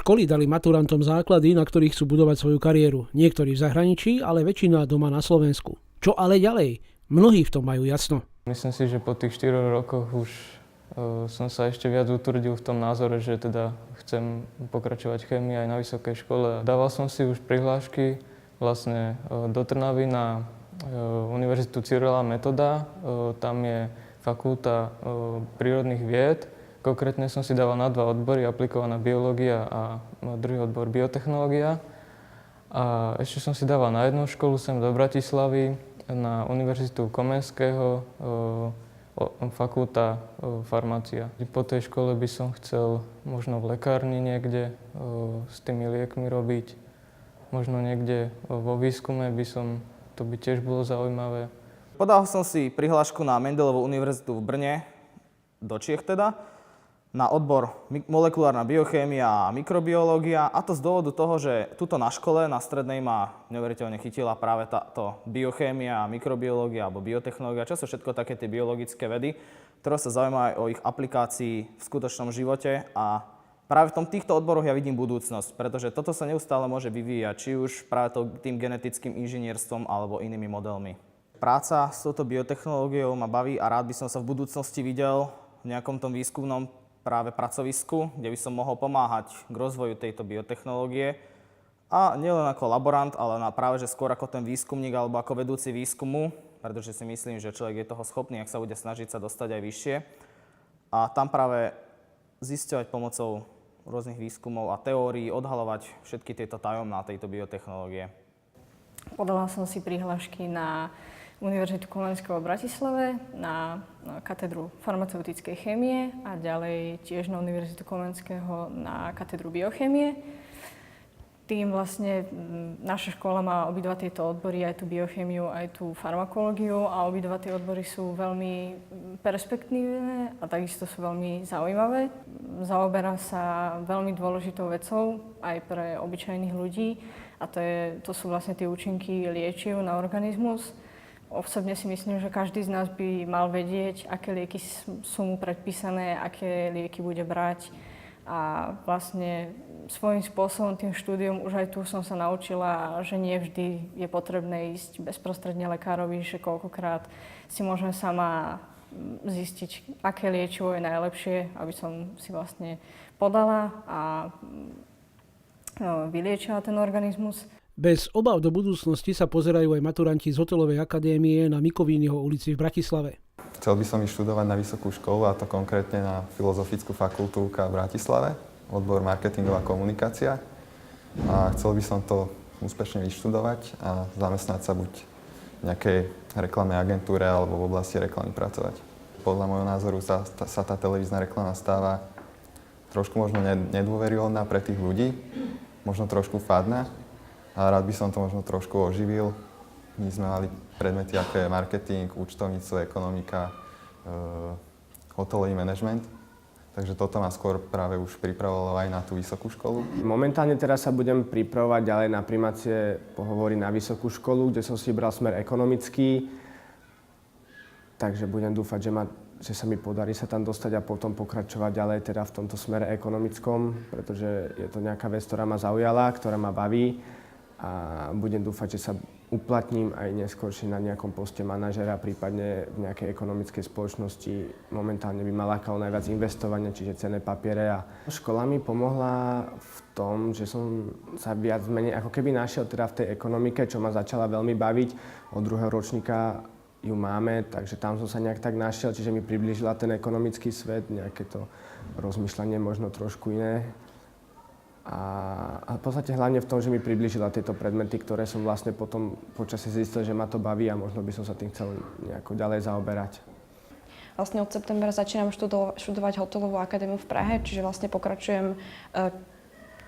Školy dali maturantom základy, na ktorých chcú budovať svoju kariéru. Niektorí v zahraničí, ale väčšina doma na Slovensku. Čo ale ďalej? Mnohí v tom majú jasno. Myslím si, že po tých 4 rokoch už som sa ešte viac utvrdil v tom názore, že teda chcem pokračovať v chémii aj na vysokej škole. Dával som si už prihlášky vlastne do Trnavy na Univerzitu Cyrila Metoda. Tam je fakulta prírodných vied. Konkrétne som si dával na 2 odbory, aplikovaná biológia a druhý odbor biotechnológia. A ešte som si dával na jednu školu sem do Bratislavy, na Univerzitu Komenského, fakulta farmácia. Po tej škole by som chcel možno v lekárni niekde s tými liekmi robiť. Možno niekde vo výskume to by tiež bolo zaujímavé. Podal som si prihlášku na Mendelovú univerzitu v Brne, do Čiech teda, na odbor molekulárna biochémia a mikrobiológia, a to z dôvodu toho, že tuto na škole, na strednej ma neuveriteľne chytila práve táto biochémia, mikrobiológia alebo biotechnológia, čo sú všetko také tie biologické vedy, ktoré sa zaujímajú aj o ich aplikácii v skutočnom živote, a práve v týchto odboroch ja vidím budúcnosť, pretože toto sa neustále môže vyvíjať, či už práve tým genetickým inžinierstvom alebo inými modelmi. Práca s touto biotechnológiou ma baví a rád by som sa v budúcnosti videl v nejakom tom výskumnom práve pracovisku, kde by som mohol pomáhať k rozvoju tejto biotechnológie. A nielen ako laborant, ale práve že skôr ako ten výskumník alebo ako vedúci výskumu, pretože si myslím, že človek je toho schopný, ak sa bude snažiť sa dostať aj vyššie. A tam práve zisťovať pomocou rôznych výskumov a teórií, odhaľovať všetky tieto tajomná tejto biotechnológie. Podala som si prihlášky na Univerzitu Komenského v Bratislave, na katedru farmaceutickej chémie a ďalej tiež na Univerzitu Komenského na katedru biochémie. Tým vlastne naša škola má obidva tieto odbory, aj tú biochémiu, aj tú farmakológiu, a obidva tie odbory sú veľmi perspektívne a takisto sú veľmi zaujímavé. Zaoberá sa veľmi dôležitou vecou aj pre obyčajných ľudí, a to sú vlastne tie účinky liečiv na organizmus. Osobne si myslím, že každý z nás by mal vedieť, aké lieky sú mu predpísané, aké lieky bude brať. A vlastne svojím spôsobom, tým štúdiom, už aj tu som sa naučila, že nie vždy je potrebné ísť bezprostredne lekárovi, že koľkokrát si môžem sama zistiť, aké liečivo je najlepšie, aby som si vlastne podala a vyliečila ten organizmus. Bez obav do budúcnosti sa pozerajú aj maturanti z Hotelovej akadémie na Mikovínyho ulici v Bratislave. Chcel by som ísť študovať na vysokú školu, a to konkrétne na Filozofickú fakultu UK v Bratislave, odbor marketingová komunikácia. A chcel by som to úspešne vyštudovať a zamestnať sa buď v nejakej reklamnej agentúre alebo v oblasti reklamy pracovať. Podľa môjho názoru sa tá televízna reklama stáva trošku možno nedôveryhodná pre tých ľudí, možno trošku fádna. A rád by som to možno trošku oživil. My sme mali predmety, ako je marketing, účtovníctvo, ekonomika, hotelový manažment. Takže toto ma skôr práve už pripravovalo aj na tú vysokú školu. Momentálne teraz sa budem pripravovať ďalej na primácie pohovory na vysokú školu, kde som si vybral smer ekonomický. Takže budem dúfať, že sa mi podarí sa tam dostať a potom pokračovať ďalej teda v tomto smere ekonomickom, pretože je to nejaká vec, ktorá ma zaujala, ktorá ma baví. A budem dúfať, že sa uplatním aj neskôršie na nejakom poste manažera, prípadne v nejakej ekonomickej spoločnosti. Momentálne by ma lákalo najviac investovanie, čiže cenné papiere. A škola mi pomohla v tom, že som sa viac menej ako keby našiel teda v tej ekonomike, čo ma začala veľmi baviť. Od 2. ročníka ju máme, takže tam som sa nejak tak našiel, čiže mi priblížila ten ekonomický svet, nejaké to rozmýšľanie možno trošku iné. A v podstate hlavne v tom, že mi priblížila tieto predmety, ktoré som vlastne potom počasie zistil, že ma to baví a možno by som sa tým chcel nejako ďalej zaoberať. Vlastne od septembra začínam študovať hotelovú akadémiu v Prahe, čiže vlastne pokračujem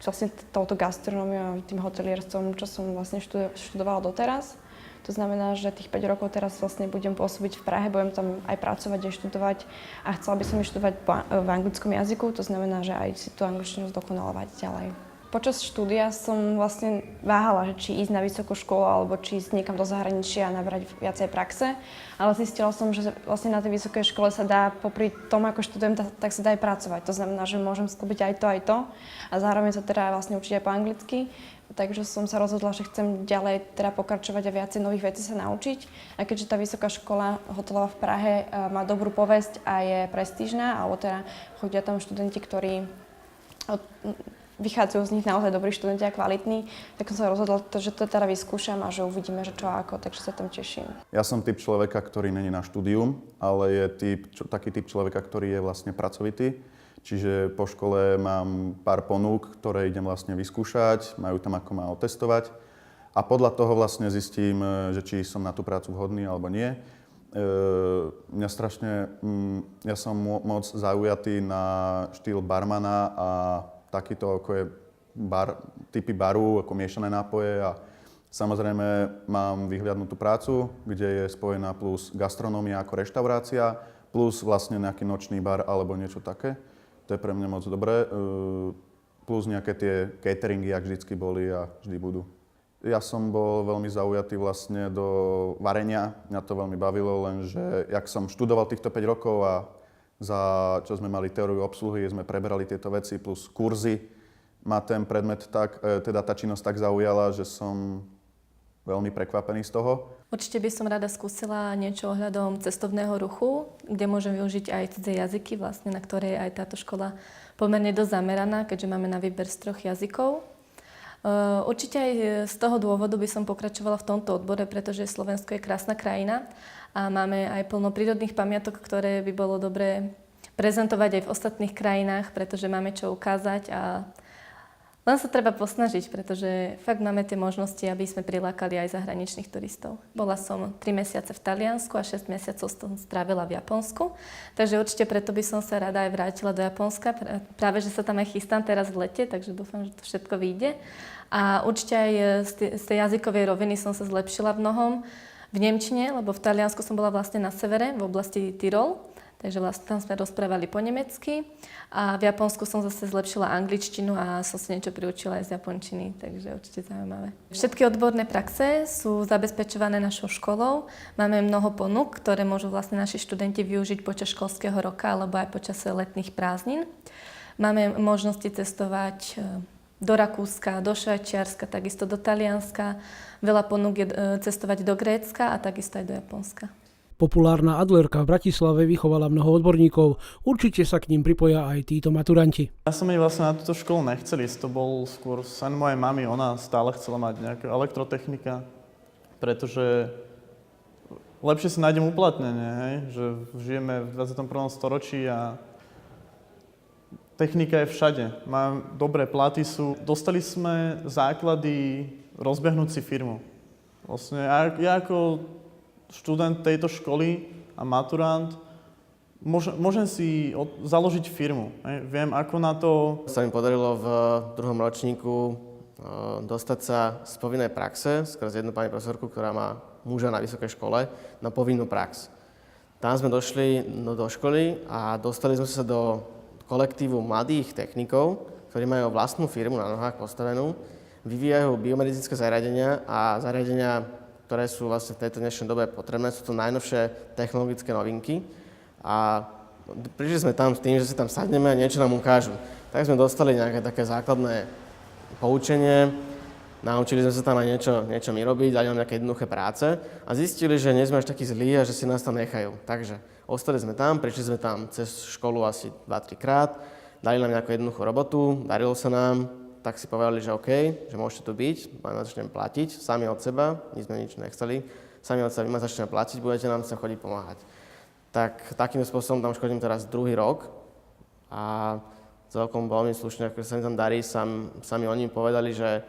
vlastne touto gastronómiou a tým hotelierstvom, čo som vlastne študovala doteraz. To znamená, že tých 5 rokov teraz vlastne budem pôsobiť v Prahe, budem tam aj pracovať, aj študovať a chcela by som študovať v anglickom jazyku, to znamená, že aj si tú angličtinu zdokonalovať ďalej. Počas štúdia som vlastne váhala, že či ísť na vysokú školu alebo či ísť niekam do zahraničia a nabrať viacej praxe. Ale zistila som, že vlastne na tej vysokej škole sa dá, popri tom, ako študujem, tak sa dá aj pracovať. To znamená, že môžem sklbiť aj to. A zároveň sa teda vlastne učiť aj po anglicky. Takže som sa rozhodla, že chcem ďalej teda pokračovať a viacej nových vecí sa naučiť. A keďže tá vysoká škola hotelová v Prahe má dobrú povesť a je prestížna, alebo teda chodia tam študenti, ktorí vychádzajú z nich naozaj dobrí študenti a kvalitní, tak som sa rozhodla, že to teda vyskúšam a že uvidíme, že čo ako, takže sa tam teším. Ja som typ človeka, ktorý není na štúdium, ale je taký typ človeka, ktorý je vlastne pracovitý. Čiže po škole mám pár ponúk, ktoré idem vlastne vyskúšať, majú tam ako ma otestovať a podľa toho vlastne zistím, že či som na tú prácu vhodný alebo nie. Ja som moc zaujatý na štýl barmana a takýto ako je typy baru, ako miešané nápoje a samozrejme mám vyhliadnutú prácu, kde je spojená plus gastronómia ako reštaurácia, plus vlastne nejaký nočný bar alebo niečo také. To je pre mňa moc dobré. Plus nejaké tie cateringy, jak vždycky boli a vždy budú. Ja som bol veľmi zaujatý vlastne do varenia. Mňa to veľmi bavilo, lenže jak som študoval týchto 5 rokov a čo sme mali teóriu obsluhy, sme preberali tieto veci plus kurzy. Ma ten predmet teda tá činnosť tak zaujala, že som veľmi prekvapený z toho. Určite by som rada skúsila niečo ohľadom cestovného ruchu, kde môžem využiť aj cudzie jazyky, vlastne, na ktoré je aj táto škola pomerne dosť zameraná, keďže máme na výber z 3 jazykov. Určite aj z toho dôvodu by som pokračovala v tomto odbore, pretože Slovensko je krásna krajina a máme aj plno prírodných pamiatok, ktoré by bolo dobré prezentovať aj v ostatných krajinách, pretože máme čo ukázať a len sa treba posnažiť, pretože fakt máme tie možnosti, aby sme prilákali aj zahraničných turistov. Bola som 3 mesiace v Taliansku a 6 mesiacov som strávila v Japonsku, takže určite preto by som sa rada aj vrátila do Japonska. Práve, že sa tam aj chystám teraz v lete, takže dúfam, že to všetko vyjde. A určite aj z tej jazykovej roviny som sa zlepšila v mnohom v nemčine, lebo v Taliansku som bola vlastne na severe, v oblasti Tyrol. Takže vlastne tam sme rozprávali po nemecky a v Japonsku som zase zlepšila angličtinu a som si niečo priučila aj z japončiny, takže určite zaujímavé. Všetky odborné praxe sú zabezpečované našou školou. Máme mnoho ponúk, ktoré môžu vlastne naši študenti využiť počas školského roka alebo aj počas letných prázdnin. Máme možnosti cestovať do Rakúska, do Švajčiarska, takisto do Talianska. Veľa ponúk je cestovať do Grécka a takisto aj do Japonska. Populárna Adlerka v Bratislave vychovala mnoho odborníkov. Určite sa k ním pripoja aj títo maturanti. Ja som jej vlastne na túto školu nechcel ísť, to bol skôr sen mojej mamy. Ona stále chcela mať nejaká elektrotechnika, pretože lepšie si nájdem uplatnenie, hej? Že žijeme v 21. storočí a technika je všade. Mám dobré platy sú. Dostali sme základy rozbehnúť si firmu. Vlastne ja ako študent tejto školy a maturant, môžem si založiť firmu. Viem, ako na to... Sa mi podarilo v 2. ročníku dostať sa z povinnej praxe skrz jednu pani profesorku, ktorá má muža na vysokej škole, na povinnú prax. Tam sme došli do školy a dostali sme sa do kolektívu mladých technikov, ktorí majú vlastnú firmu na nohách postavenú, vyvíjajú biomedicínske zariadenia a zariadenia, ktoré sú vlastne v tejto dnešnej dobe potrebné. Sú to najnovšie technologické novinky. A prišli sme tam s tým, že si tam sadneme a niečo nám ukážu. Tak sme dostali nejaké také základné poučenie, naučili sme sa tam aj niečo my robiť, dali nám nejaké jednoduché práce a zistili, že nie sme až takí zlí a že si nás tam nechajú. Takže ostali sme tam, prišli sme tam cez školu asi 2-3 krát, dali nám nejakú jednoduchú robotu, darilo sa nám, tak si povedali, že OK, že môžete tu byť, ma začneme platiť, sami od seba, nič sme nič nechceli, sami od seba ma začneme platiť, budete nám sa chodiť pomáhať. Tak takým spôsobom tam škodím teraz 2. rok a celkom veľmi slušne, ako sa mi tam darí, sami oni povedali, že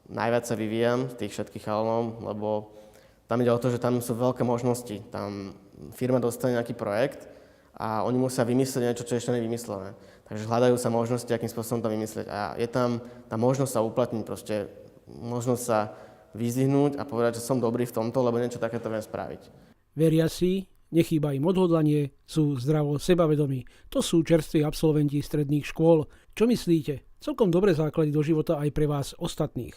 najviac sa vyvíjam z tých všetkých chalanov, lebo tam ide o to, že tam sú veľké možnosti. Tam firma dostane nejaký projekt a oni musia vymyslieť niečo, čo je ešte nevymyslené. Takže hľadajú sa možnosti, akým spôsobom to vymyslieť. A je tam tá možnosť sa uplatniť, proste možnosť sa vyzdvihnúť a povedať, že som dobrý v tomto, lebo niečo takéto viem spraviť. Veria si, Nechýba im odhodlanie, sú zdravo sebavedomí. To sú čerství absolventi stredných škôl. Čo myslíte? Celkom dobré základy do života aj pre vás ostatných.